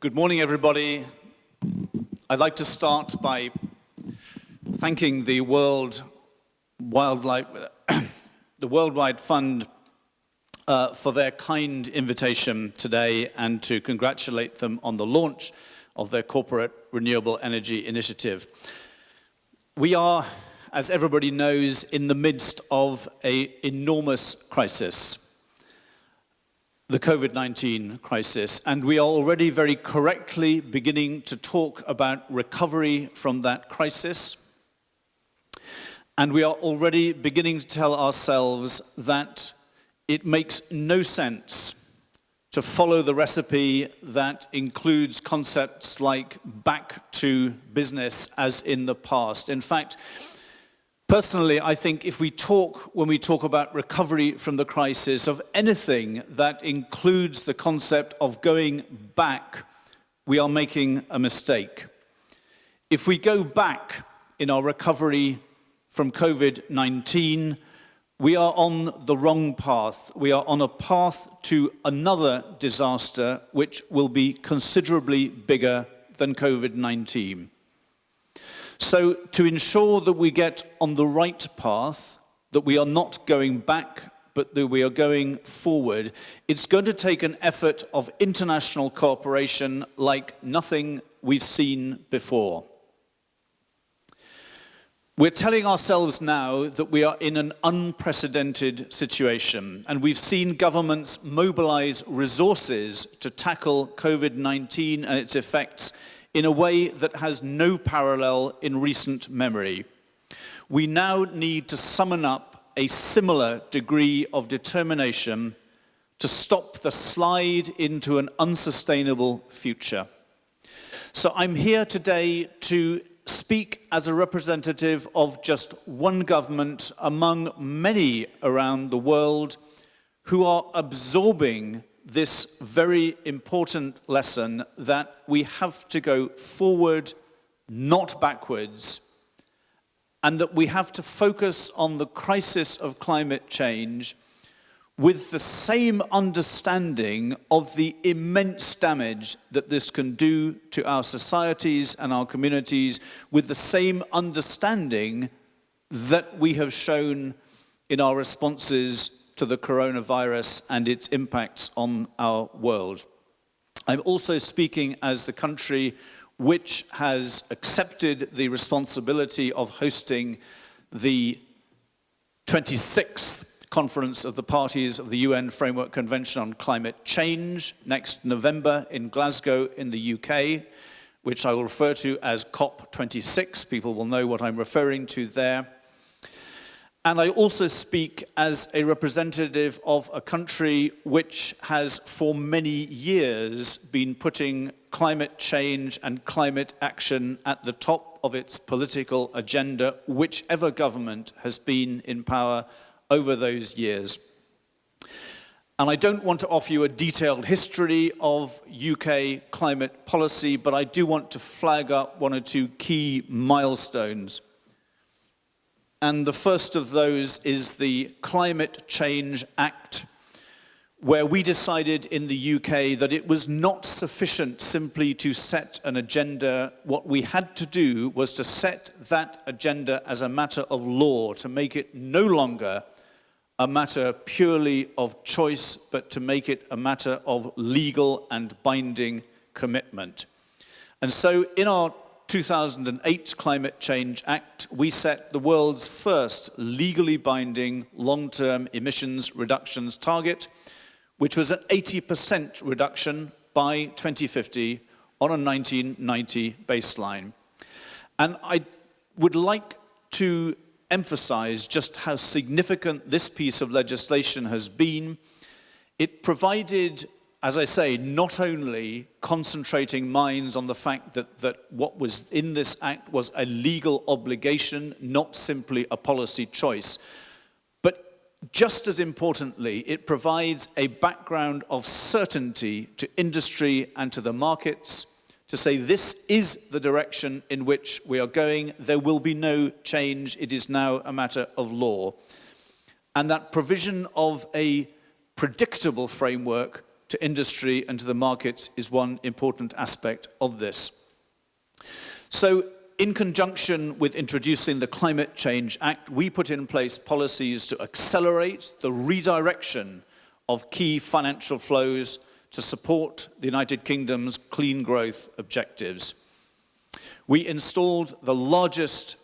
Good morning, everybody. I'd like to start by thanking the World Wildlife Fund for their kind invitation today and to congratulate them on the launch of their corporate renewable energy initiative. We are, as everybody knows, in the midst of an enormous crisis, the COVID-19 crisis, and we are already very correctly beginning to talk about recovery from that crisis. And we are already beginning to tell ourselves that it makes no sense to follow the recipe that includes concepts like back to business as in the past. In fact, personally, I think when we talk about recovery from the crisis, of anything that includes the concept of going back, we are making a mistake. If we go back in our recovery from COVID-19, we are on the wrong path. We are on a path to another disaster which will be considerably bigger than COVID-19. So to ensure that we get on the right path, that we are not going back, but that we are going forward, it's going to take an effort of international cooperation like nothing we've seen before. We're telling ourselves now that we are in an unprecedented situation, and we've seen governments mobilize resources to tackle COVID-19 and its effects in a way that has no parallel in recent memory. We now need to summon up a similar degree of determination to stop the slide into an unsustainable future. So I'm here today to speak as a representative of just one government among many around the world who are absorbing this very important lesson that we have to go forward, not backwards, and that we have to focus on the crisis of climate change with the same understanding of the immense damage that this can do to our societies and our communities, with the same understanding that we have shown in our responses to the coronavirus and its impacts on our world. I'm also speaking as the country which has accepted the responsibility of hosting the 26th Conference of the Parties of the UN Framework Convention on Climate Change next November in Glasgow in the UK, which I will refer to as COP26. People will know what I'm referring to there. And I also speak as a representative of a country which has for many years been putting climate change and climate action at the top of its political agenda, whichever government has been in power over those years. And I don't want to offer you a detailed history of UK climate policy, but I do want to flag up one or two key milestones. And the first of those is the Climate Change Act, where we decided in the UK that it was not sufficient simply to set an agenda. What we had to do was to set that agenda as a matter of law, to make it no longer a matter purely of choice, but to make it a matter of legal and binding commitment. And so in our 2008 Climate Change Act, we set the world's first legally binding long-term emissions reductions target, which was an 80% reduction by 2050 on a 1990 baseline. And I would like to emphasize just how significant this piece of legislation has been. It provided, as I say, not only concentrating minds on the fact that what was in this act was a legal obligation, not simply a policy choice, but just as importantly, it provides a background of certainty to industry and to the markets to say this is the direction in which we are going. There will be no change. It is now a matter of law. And that provision of a predictable framework to to industry and to the markets is one important aspect of this. So, in conjunction with introducing the Climate Change Act, we put in place policies to accelerate the redirection of key financial flows to support the United Kingdom's clean growth objectives. We installed the largest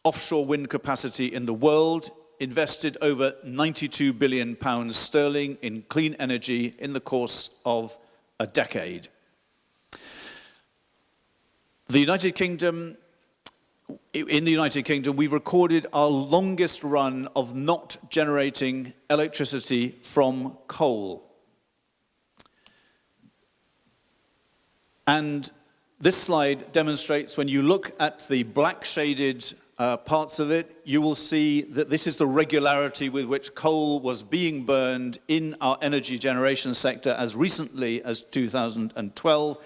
offshore wind capacity in the world, invested over £92 billion in clean energy in the course of a decade. In the United Kingdom, we've recorded our longest run of not generating electricity from coal. And this slide demonstrates, when you look at the black shaded parts of it, you will see that this is the regularity with which coal was being burned in our energy generation sector as recently as 2012.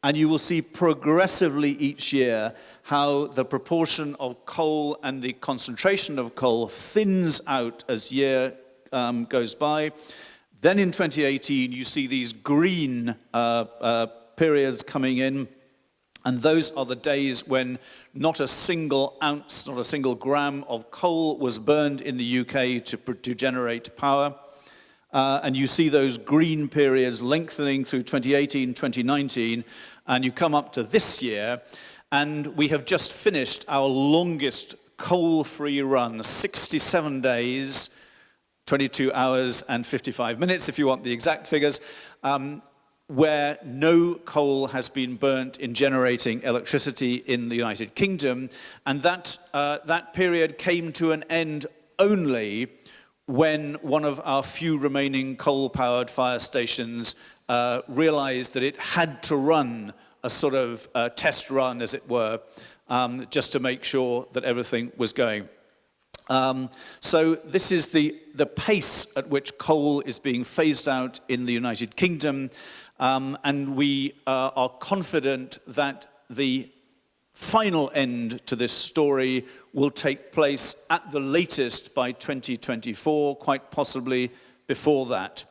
And you will see progressively each year how the proportion of coal and the concentration of coal thins out as year goes by. Then in 2018, you see these green periods coming in. And those are the days when not a single ounce, not a single gram of coal was burned in the UK to generate power. And you see those green periods lengthening through 2018, 2019, and you come up to this year, and we have just finished our longest coal-free run, 67 days, 22 hours and 55 minutes, if you want the exact figures, where no coal has been burnt in generating electricity in the United Kingdom. And that period came to an end only when one of our few remaining coal-powered fire stations realized that it had to run a sort of test run, as it were, just to make sure that everything was going. So this is the pace at which coal is being phased out in the United Kingdom, and we are confident that the final end to this story will take place at the latest by 2024, quite possibly before that.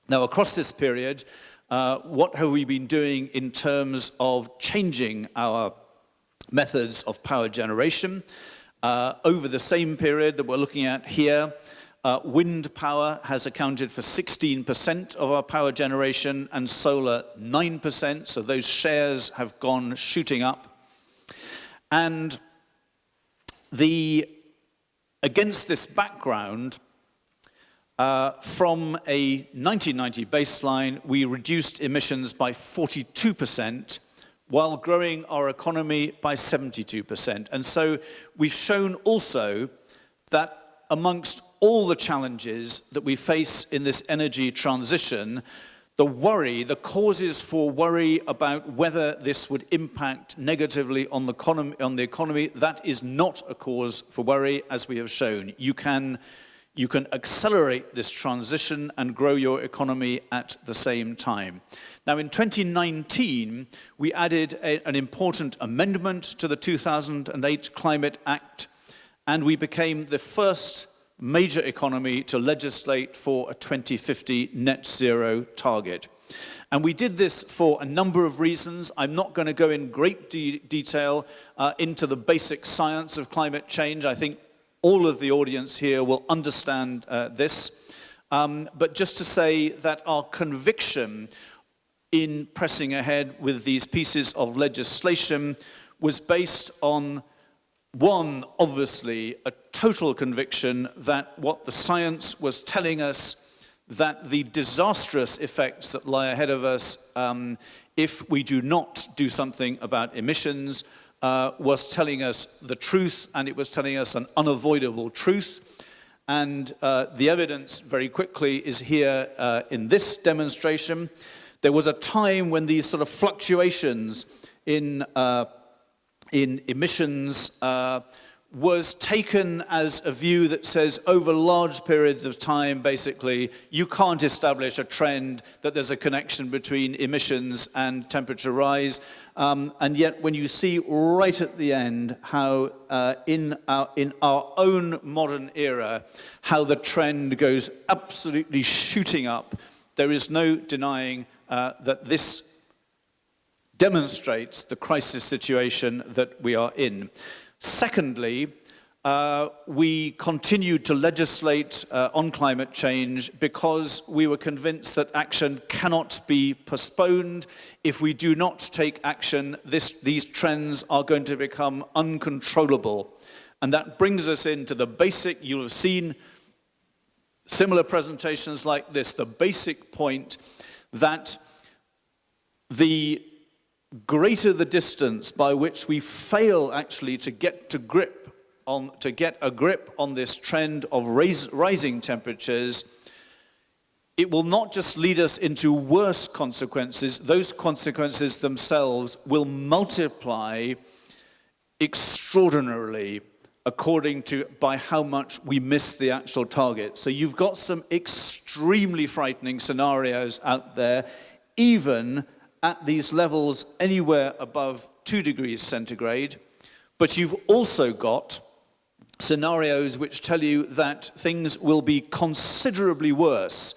Now, across this period, what have we been doing in terms of changing our methods of power generation? Over the same period that we're looking at here, wind power has accounted for 16% of our power generation and solar 9%, so those shares have gone shooting up. And against this background, from a 1990 baseline, we reduced emissions by 42%, while growing our economy by 72%. And so we've shown also that amongst all the challenges that we face in this energy transition, the causes for worry about whether this would impact negatively on the economy, that is not a cause for worry, as we have shown. You can accelerate this transition and grow your economy at the same time. Now, in 2019, we added an important amendment to the 2008 Climate Act, and we became the first major economy to legislate for a 2050 net zero target. And we did this for a number of reasons. I'm not going to go in great detail into the basic science of climate change. I think all of the audience here will understand this. But just to say that our conviction in pressing ahead with these pieces of legislation was based on, one, obviously, a total conviction that what the science was telling us, that the disastrous effects that lie ahead of us if we do not do something about emissions, was telling us the truth, and it was telling us an unavoidable truth. And the evidence, very quickly, is here in this demonstration. There was a time when these sort of fluctuations in emissions was taken as a view that says over large periods of time, basically, you can't establish a trend that there's a connection between emissions and temperature rise. And yet, when you see right at the end how in our own modern era, how the trend goes absolutely shooting up, there is no denying that this demonstrates the crisis situation that we are in. Secondly, we continued to legislate on climate change because we were convinced that action cannot be postponed. If we do not take action, these trends are going to become uncontrollable. And that brings us into the basic, you'll have seen similar presentations like this, the basic point that the greater the distance by which we fail actually to get a grip on this trend of rising temperatures, it will not just lead us into worse consequences, those consequences themselves will multiply extraordinarily according to by how much we miss the actual target. So you've got some extremely frightening scenarios out there, even at these levels anywhere above 2 degrees centigrade. But you've also got scenarios which tell you that things will be considerably worse,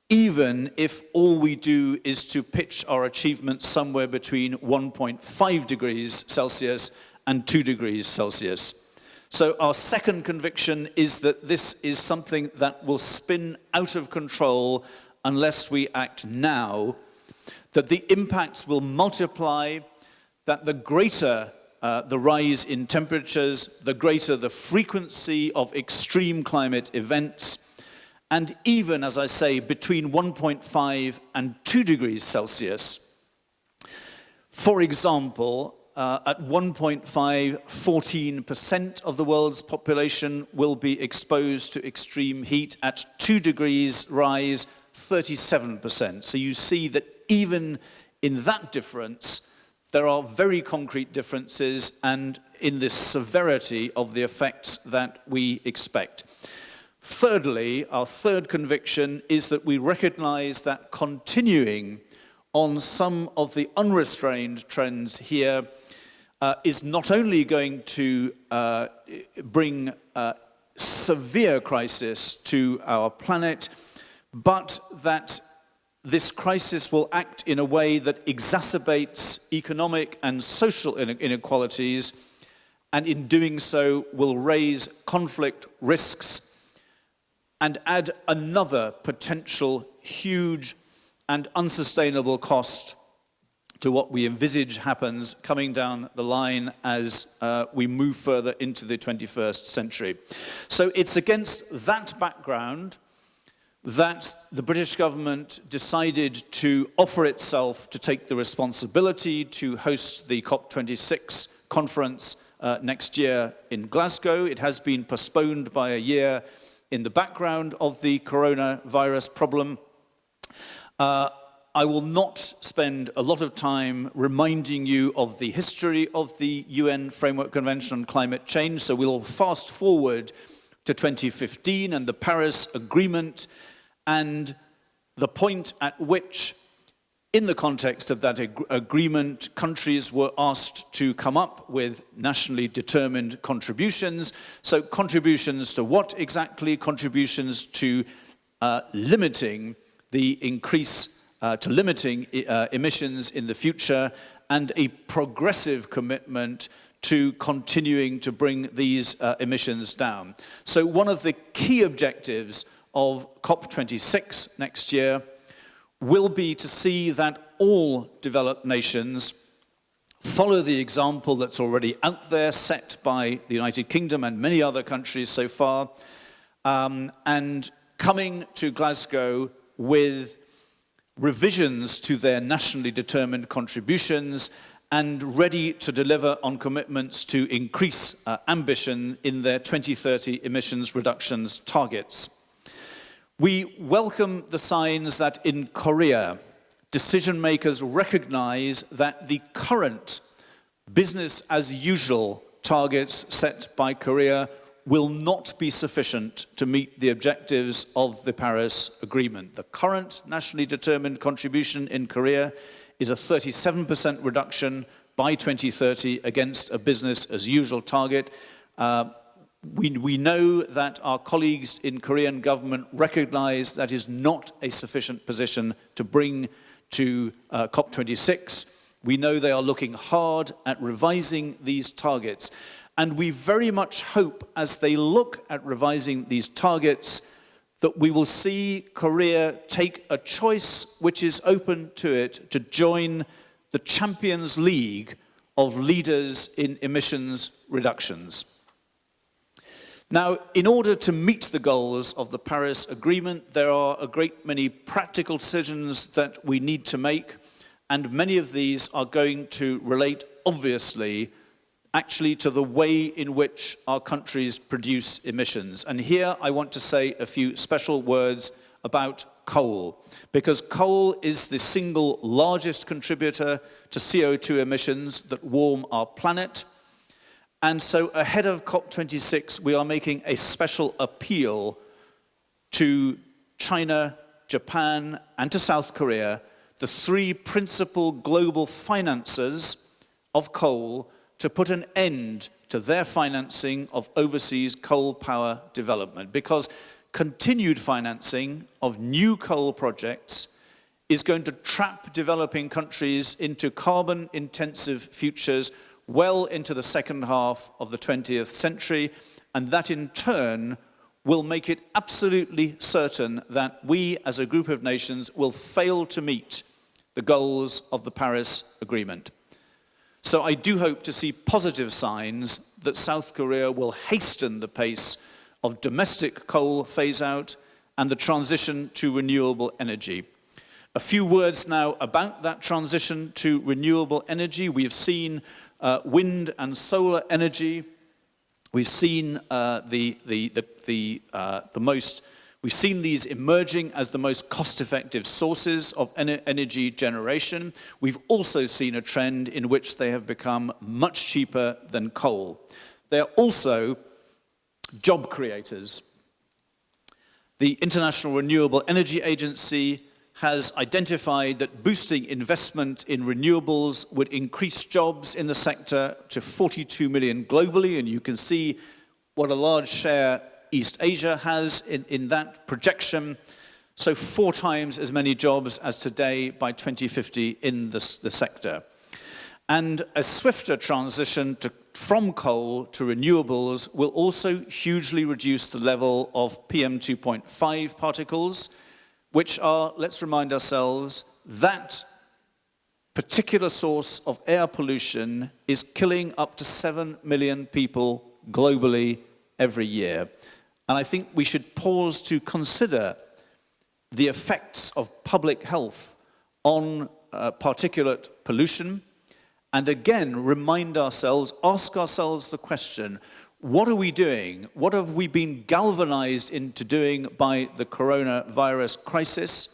even if all we do is to pitch our achievements somewhere between 1.5 degrees Celsius and 2 degrees Celsius. So our second conviction is that this is something that will spin out of control unless we act now, that the impacts will multiply, that the greater the rise in temperatures, the greater the frequency of extreme climate events, and even, as I say, between 1.5 and 2 degrees Celsius. For example, at 1.5, 14% of the world's population will be exposed to extreme heat. At 2 degrees rise, 37%. So you see that even in that difference, there are very concrete differences and in the severity of the effects that we expect. Thirdly, our third conviction is that we recognize that continuing on some of the unrestrained trends here is not only going to bring severe crisis to our planet, but that this crisis will act in a way that exacerbates economic and social inequalities, and in doing so will raise conflict risks and add another potential huge and unsustainable cost to what we envisage happens coming down the line as we move further into the 21st century. So it's against that background that the British government decided to offer itself to take the responsibility to host the COP26 conference next year in Glasgow. It has been postponed by a year in the background of the coronavirus problem. I will not spend a lot of time reminding you of the history of the UN Framework Convention on Climate Change, so we'll fast forward to 2015 and the Paris Agreement, and the point at which, in the context of that agreement, countries were asked to come up with nationally determined contributions. So contributions to what exactly? Contributions to limiting the increase, to limiting emissions in the future, and a progressive commitment to continuing to bring these emissions down. So one of the key objectives of COP26 next year will be to see that all developed nations follow the example that's already out there set by the United Kingdom and many other countries so far, and coming to Glasgow with revisions to their nationally determined contributions and ready to deliver on commitments to increase ambition in their 2030 emissions reductions targets. We welcome the signs that in Korea, decision makers recognize that the current business as usual targets set by Korea will not be sufficient to meet the objectives of the Paris Agreement. The current nationally determined contribution in Korea is a 37% reduction by 2030 against a business as usual target. We know that our colleagues in Korean government recognize that is not a sufficient position to bring to COP26. We know they are looking hard at revising these targets. And we very much hope, as they look at revising these targets, that we will see Korea take a choice which is open to it to join the Champions League of leaders in emissions reductions. Now, in order to meet the goals of the Paris Agreement, there are a great many practical decisions that we need to make, and many of these are going to relate, obviously, actually to the way in which our countries produce emissions. And here I want to say a few special words about coal, because coal is the single largest contributor to CO2 emissions that warm our planet. And so ahead of COP26, we are making a special appeal to China, Japan, and to South Korea, the three principal global financiers of coal, to put an end to their financing of overseas coal power development. Because continued financing of new coal projects is going to trap developing countries into carbon-intensive futures well into the second half of the 20th century, and that in turn will make it absolutely certain that we as a group of nations will fail to meet the goals of the Paris Agreement. So I do hope to see positive signs that South Korea will hasten the pace of domestic coal phase-out and the transition to renewable energy. A few words now about that transition to renewable energy. We have seen wind and solar energy. We've seen we've seen these emerging as the most cost-effective sources of energy generation. We've also seen a trend in which they have become much cheaper than coal. They are also job creators. The International Renewable Energy Agency has identified that boosting investment in renewables would increase jobs in the sector to 42 million globally, and you can see what a large share East Asia has in that projection. So 4 times as many jobs as today by 2050 in the sector. And a swifter transition from coal to renewables will also hugely reduce the level of PM2.5 particles, which are, let's remind ourselves, that particular source of air pollution is killing up to 7 million people globally every year. And I think we should pause to consider the effects of public health on particulate pollution, and again remind ourselves, ask ourselves the question, what are we doing? What have we been galvanized into doing by the coronavirus crisis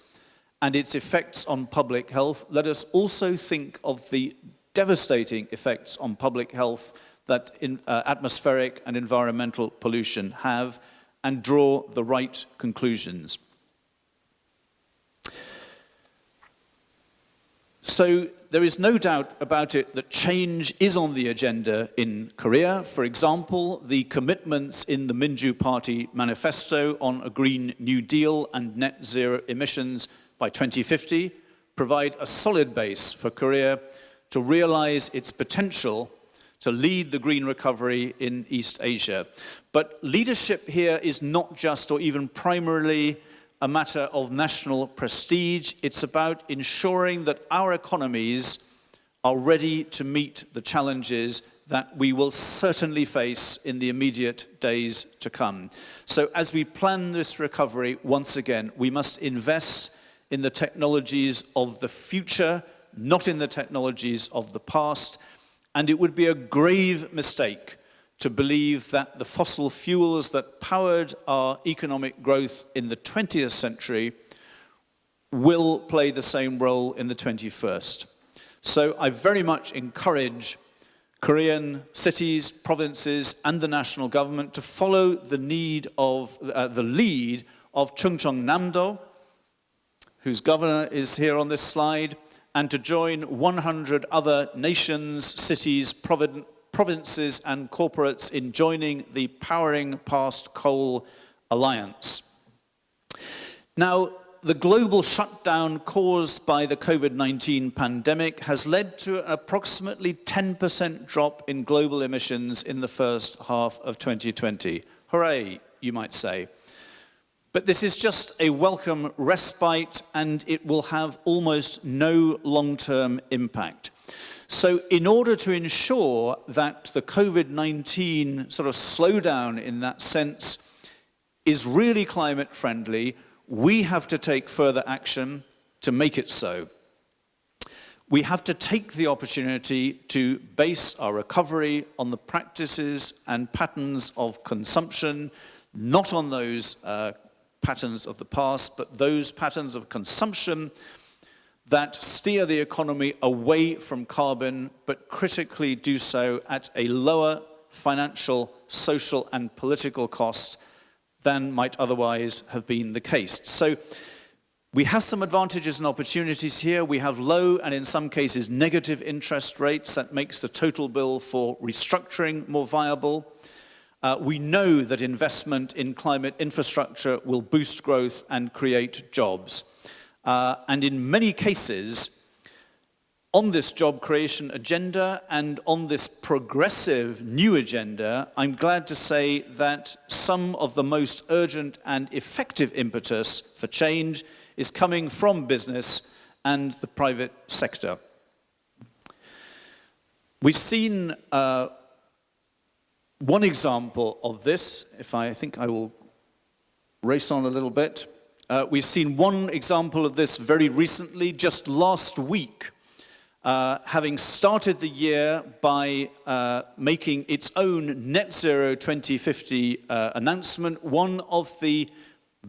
and its effects on public health? Let us also think of the devastating effects on public health that atmospheric and environmental pollution have, and draw the right conclusions. So there is no doubt about it that change is on the agenda in Korea. For example, the commitments in the Minju Party manifesto on a Green New Deal and net zero emissions by 2050 provide a solid base for Korea to realize its potential to lead the green recovery in East Asia. But leadership here is not just or even primarily a matter of national prestige. It's about ensuring that our economies are ready to meet the challenges that we will certainly face in the immediate days to come. So as we plan this recovery, once again, we must invest in the technologies of the future, not in the technologies of the past. And it would be a grave mistake to believe that the fossil fuels that powered our economic growth in the 20th century will play the same role in the 21st. So I very much encourage Korean cities, provinces, and the national government to follow the lead of Chungcheongnam-do, whose governor is here on this slide, and to join 100 other nations, cities, provinces and corporates in joining the Powering Past Coal Alliance. Now, the global shutdown caused by the COVID-19 pandemic has led to an approximately 10% drop in global emissions in the first half of 2020. Hooray, you might say. But this is just a welcome respite, and it will have almost no long-term impact. So in order to ensure that the COVID-19 sort of slowdown in that sense is really climate friendly, we have to take further action to make it so. We have to take the opportunity to base our recovery on the practices and patterns of consumption, not on those patterns of the past, but those patterns of consumption that steer the economy away from carbon, but critically do so at a lower financial, social, and political cost than might otherwise have been the case. So we have some advantages and opportunities here. We have low and in some cases negative interest rates that makes the total bill for restructuring more viable. We know that investment in climate infrastructure will boost growth and create jobs. And in many cases, on this job creation agenda and on this progressive new agenda, I'm glad to say that some of the most urgent and effective impetus for change is coming from business and the private sector. We've seen one example of this, if I think I will race on a little bit. We've seen one example of this very recently, just last week, having started the year by making its own net zero 2050 announcement, one of the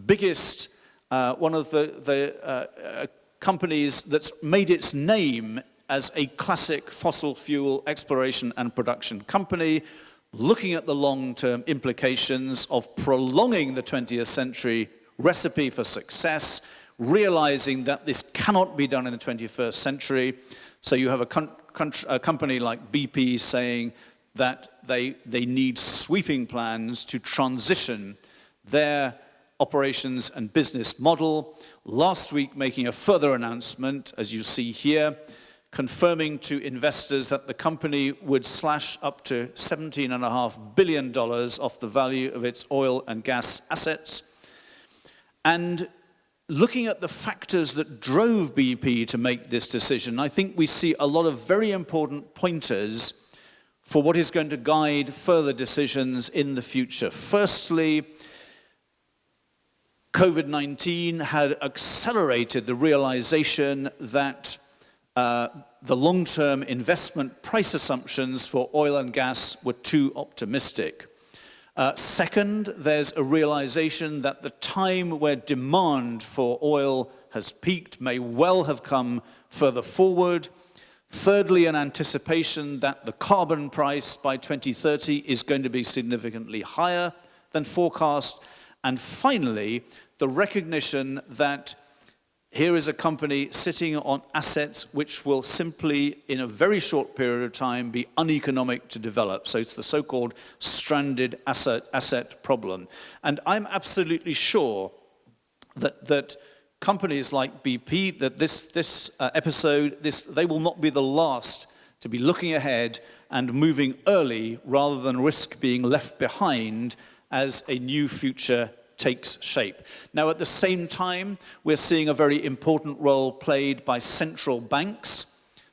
biggest, one of the companies that's made its name as a classic fossil fuel exploration and production company, looking at the long-term implications of prolonging the 20th century recipe for success, realizing that this cannot be done in the 21st century. So you have a company like BP saying that they need sweeping plans to transition their operations and business model. Last week, making a further announcement, as you see here, confirming to investors that the company would slash up to $17.5 billion off the value of its oil and gas assets. And looking at the factors that drove BP to make this decision, I think we see a lot of very important pointers for what is going to guide further decisions in the future. Firstly, COVID-19 had accelerated the realization that the long-term investment price assumptions for oil and gas were too optimistic. Second, there's a realization that the time where demand for oil has peaked may well have come further forward. Thirdly, an anticipation that the carbon price by 2030 is going to be significantly higher than forecast. And finally, the recognition that here is a company sitting on assets which will simply, in a very short period of time, be uneconomic to develop. So it's the so-called stranded asset problem. And I'm absolutely sure that companies like BP, that this episode, they will not be the last to be looking ahead and moving early rather than risk being left behind as a new future takes shape. Now, at the same time, we're seeing a very important role played by central banks.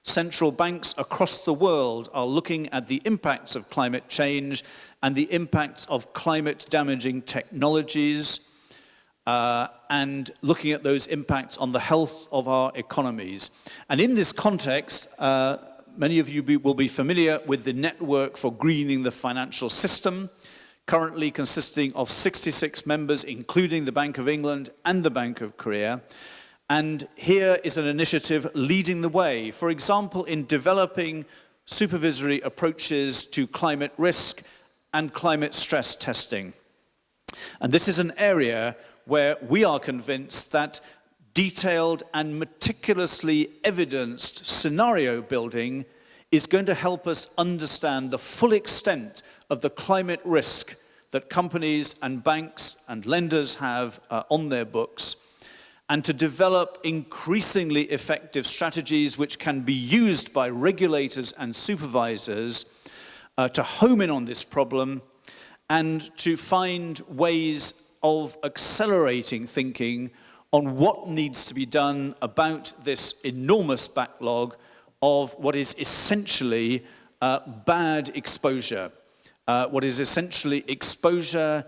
Central banks across the world are looking at the impacts of climate change and the impacts of climate-damaging technologies, and looking at those impacts on the health of our economies. And in this context, many of you will be familiar with the Network for Greening the Financial System, currently consisting of 66 members, including the Bank of England and the Bank of Korea. And here is an initiative leading the way, for example, in developing supervisory approaches to climate risk and climate stress testing. And this is an area where we are convinced that detailed and meticulously evidenced scenario building is going to help us understand the full extent of the climate risk that companies and banks and lenders have on their books, and to develop increasingly effective strategies which can be used by regulators and supervisors to home in on this problem and to find ways of accelerating thinking on what needs to be done about this enormous backlog of what is essentially bad exposure, what is essentially exposure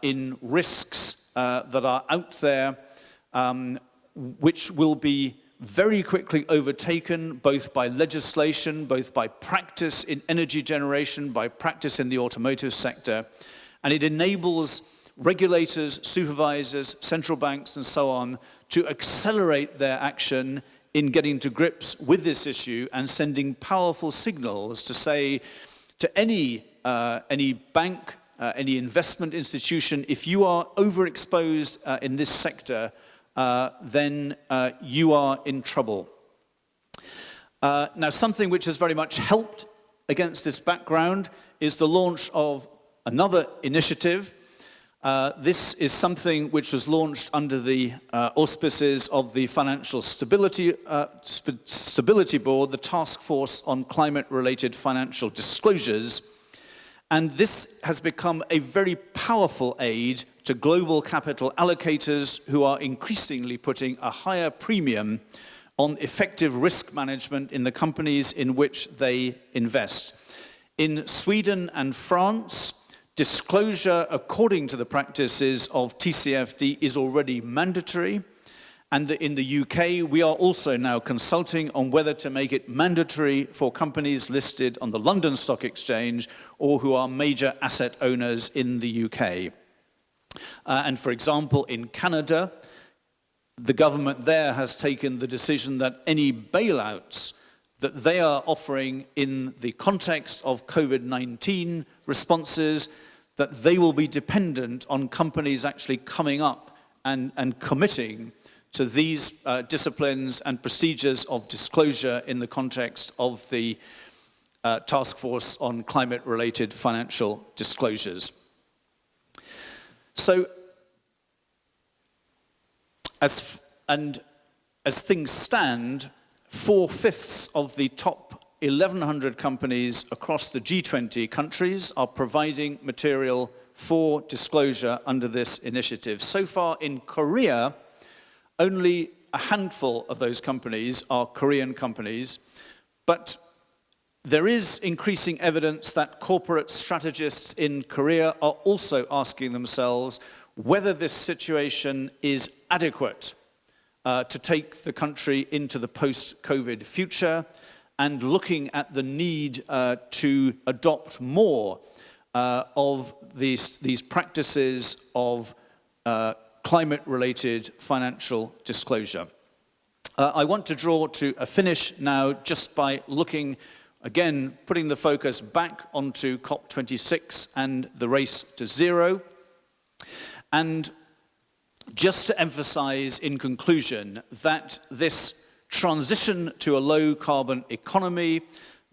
in risks that are out there, which will be very quickly overtaken both by legislation, both by practice in energy generation, by practice in the automotive sector, and it enables regulators, supervisors, central banks, and so on to accelerate their action in getting to grips with this issue and sending powerful signals to say to any bank, any investment institution, if you are overexposed in this sector, then you are in trouble. Now, something which has very much helped against this background is the launch of another initiative. This is something which was launched under the auspices of the Financial Stability Board, the Task Force on Climate-Related Financial Disclosures. And this has become a very powerful aid to global capital allocators who are increasingly putting a higher premium on effective risk management in the companies in which they invest. In Sweden and France, disclosure according to the practices of TCFD is already mandatory. And in the UK, we are also now consulting on whether to make it mandatory for companies listed on the London Stock Exchange or who are major asset owners in the UK. And for example, in Canada, the government there has taken the decision that any bailouts that they are offering in the context of COVID-19 responses, that they will be dependent on companies actually coming up and committing to these disciplines and procedures of disclosure in the context of the Task Force on Climate-Related Financial Disclosures. So, as things stand, 4/5 of the top 1,100 companies across the G20 countries are providing material for disclosure under this initiative. So far in Korea, only a handful of those companies are Korean companies, but there is increasing evidence that corporate strategists in Korea are also asking themselves whether this situation is adequate to take the country into the post-COVID future, and looking at the need to adopt more of these practices of climate-related financial disclosure. I want to draw to a finish now just by looking, again, putting the focus back onto COP26 and the race to zero. And just to emphasize in conclusion that this transition to a low-carbon economy,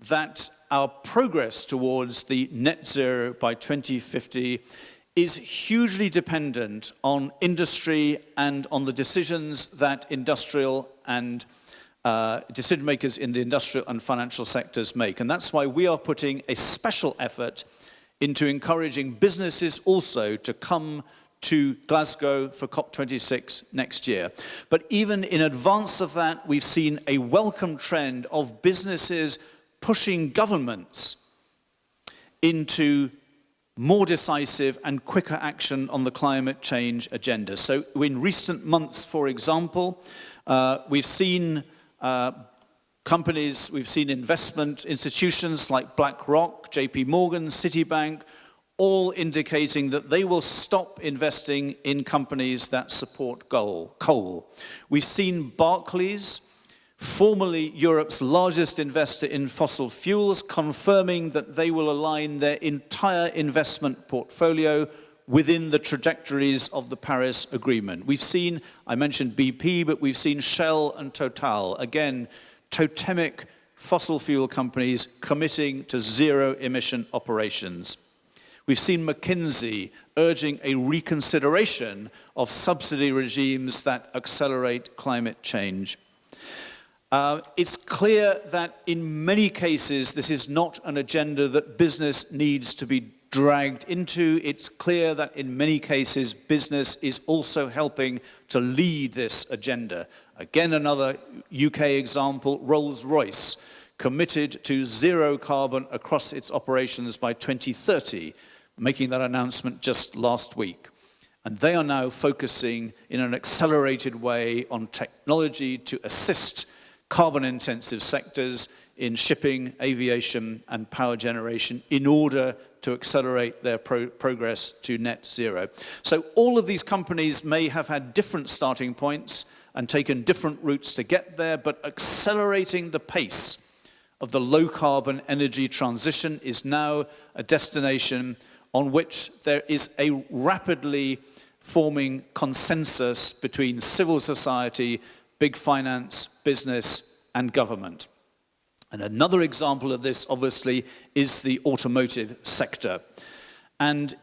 that our progress towards the net zero by 2050 is hugely dependent on industry and on the decisions that industrial and decision makers in the industrial and financial sectors make. And that's why we are putting a special effort into encouraging businesses also to come to Glasgow for COP26 next year. But even in advance of that, we've seen a welcome trend of businesses pushing governments into more decisive and quicker action on the climate change agenda. So in recent months, for example, we've seen companies, we've seen investment institutions like BlackRock, JP Morgan, Citibank, all indicating that they will stop investing in companies that support coal. We've seen Barclays, formerly Europe's largest investor in fossil fuels, confirming that they will align their entire investment portfolio within the trajectories of the Paris Agreement. We've seen, I mentioned BP, but we've seen Shell and Total, again, totemic fossil fuel companies committing to zero-emission operations. We've seen McKinsey urging a reconsideration of subsidy regimes that accelerate climate change. It's clear that in many cases, this is not an agenda that business needs to be dragged into. It's clear that in many cases, business is also helping to lead this agenda. Again, another UK example, Rolls-Royce committed to zero carbon across its operations by 2030, making that announcement just last week. And they are now focusing in an accelerated way on technology to assist carbon-intensive sectors in shipping, aviation, and power generation in order to accelerate their progress to net zero. So all of these companies may have had different starting points and taken different routes to get there, but accelerating the pace of the low-carbon energy transition is now a destination on which there is a rapidly forming consensus between civil society, big finance, business, and government. And another example of this, obviously, is the automotive sector. And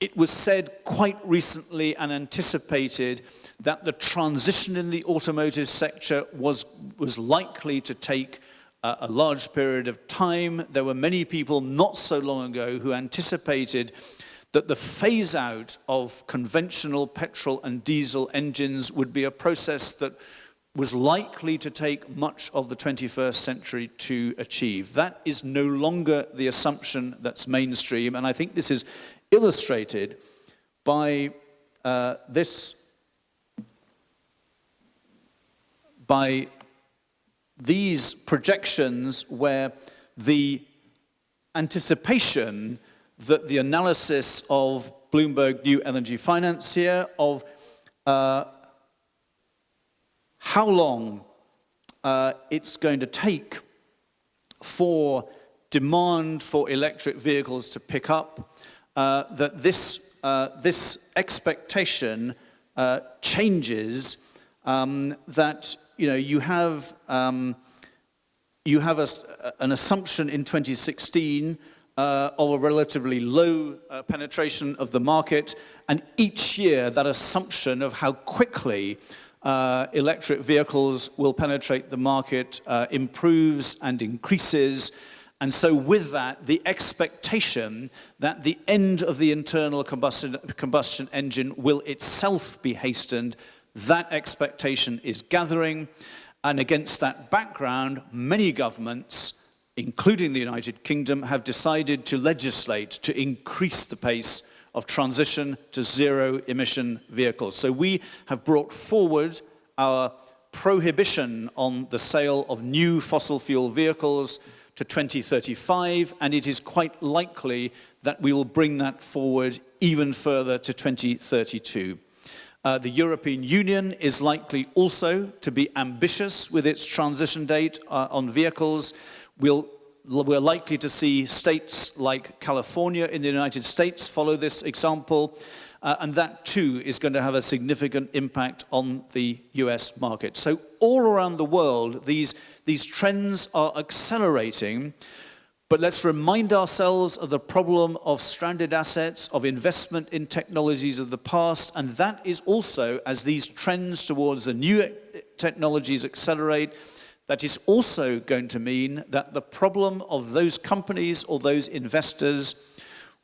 it was said quite recently and anticipated that the transition in the automotive sector was likely to take a large period of time. There were many people not so long ago who anticipated that the phase out of conventional petrol and diesel engines would be a process that was likely to take much of the 21st century to achieve. That is no longer the assumption that's mainstream, and I think this is illustrated by these projections, where the anticipation that the analysis of Bloomberg New Energy Financier of how long it's going to take for demand for electric vehicles to pick up, that this expectation changes, that you have an assumption in 2016 of a relatively low penetration of the market, and each year that assumption of how quickly electric vehicles will penetrate the market improves and increases. And so with that, the expectation that the end of the internal combustion engine will itself be hastened, that expectation is gathering. And against that background, many governments, including the United Kingdom, have decided to legislate to increase the pace of transition to zero-emission vehicles. So we have brought forward our prohibition on the sale of new fossil fuel vehicles to 2035, and it is quite likely that we will bring that forward even further to 2032. The European Union is likely also to be ambitious with its transition date on vehicles. We're likely to see states like California in the United States follow this example, and that too is going to have a significant impact on the US market. So all around the world, these trends are accelerating, but let's remind ourselves of the problem of stranded assets, of investment in technologies of the past, and that is also, as these trends towards the new technologies accelerate, that is also going to mean that the problem of those companies or those investors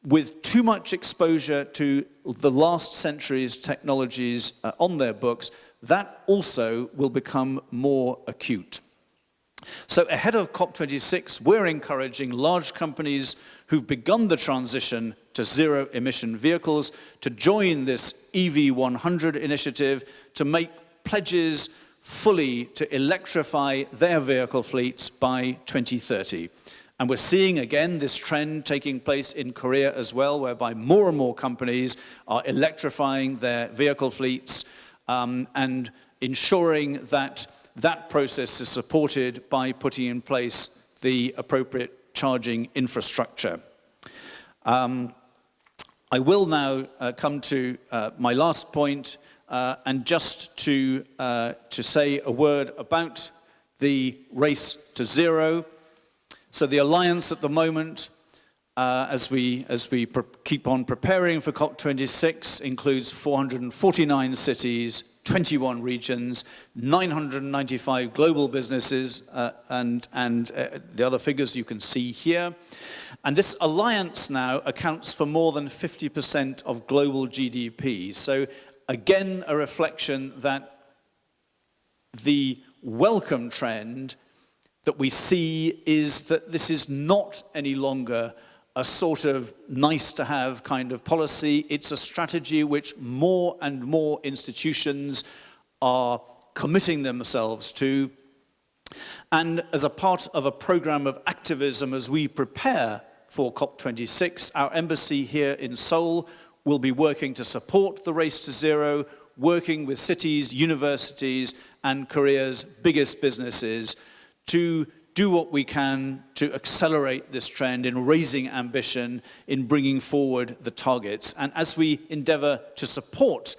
with too much exposure to the last century's technologies on their books, that also will become more acute. So ahead of COP26, we're encouraging large companies who've begun the transition to zero-emission vehicles to join this EV100 initiative, to make pledges fully to electrify their vehicle fleets by 2030. And we're seeing, again, this trend taking place in Korea as well, whereby more and more companies are electrifying their vehicle fleets and ensuring that that process is supported by putting in place the appropriate charging infrastructure. I will now come to my last point, and just to say a word about the race to zero. So the alliance at the moment, as we keep on preparing for COP26, includes 449 cities, 21 regions, 995 global businesses, and the other figures you can see here. And this alliance now accounts for more than 50% of global GDP. So again, a reflection that the welcome trend that we see is that this is not any longer a sort of nice-to-have kind of policy. It's a strategy which more and more institutions are committing themselves to. And as a part of a program of activism as we prepare for COP26, our embassy here in Seoul will be working to support the race to zero, working with cities, universities, and Korea's biggest businesses to do what we can to accelerate this trend in raising ambition, in bringing forward the targets. And as we endeavor to support,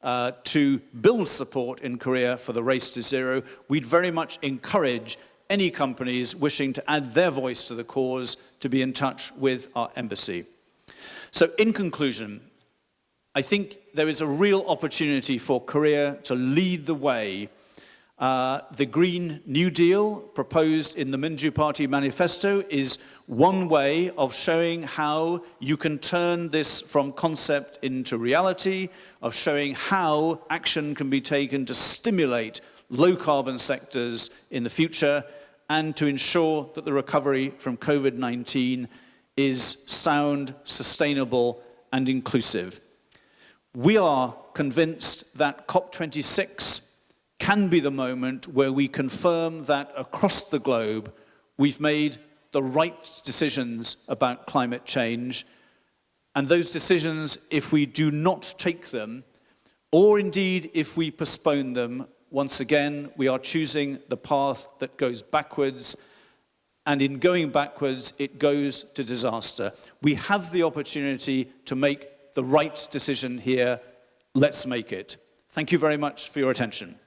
to build support in Korea for the race to zero, we'd very much encourage any companies wishing to add their voice to the cause to be in touch with our embassy. So in conclusion, I think there is a real opportunity for Korea to lead the way. The Green New Deal proposed in the Minju Party manifesto is one way of showing how you can turn this from concept into reality, of showing how action can be taken to stimulate low-carbon sectors in the future and to ensure that the recovery from COVID-19 is sound, sustainable, and inclusive. We are convinced that COP26 can be the moment where we confirm that across the globe we've made the right decisions about climate change, and those decisions, if we do not take them, or indeed if we postpone them, once again we are choosing the path that goes backwards, and in going backwards it goes to disaster. We have the opportunity to make the right decision here. Let's make it. Thank you very much for your attention.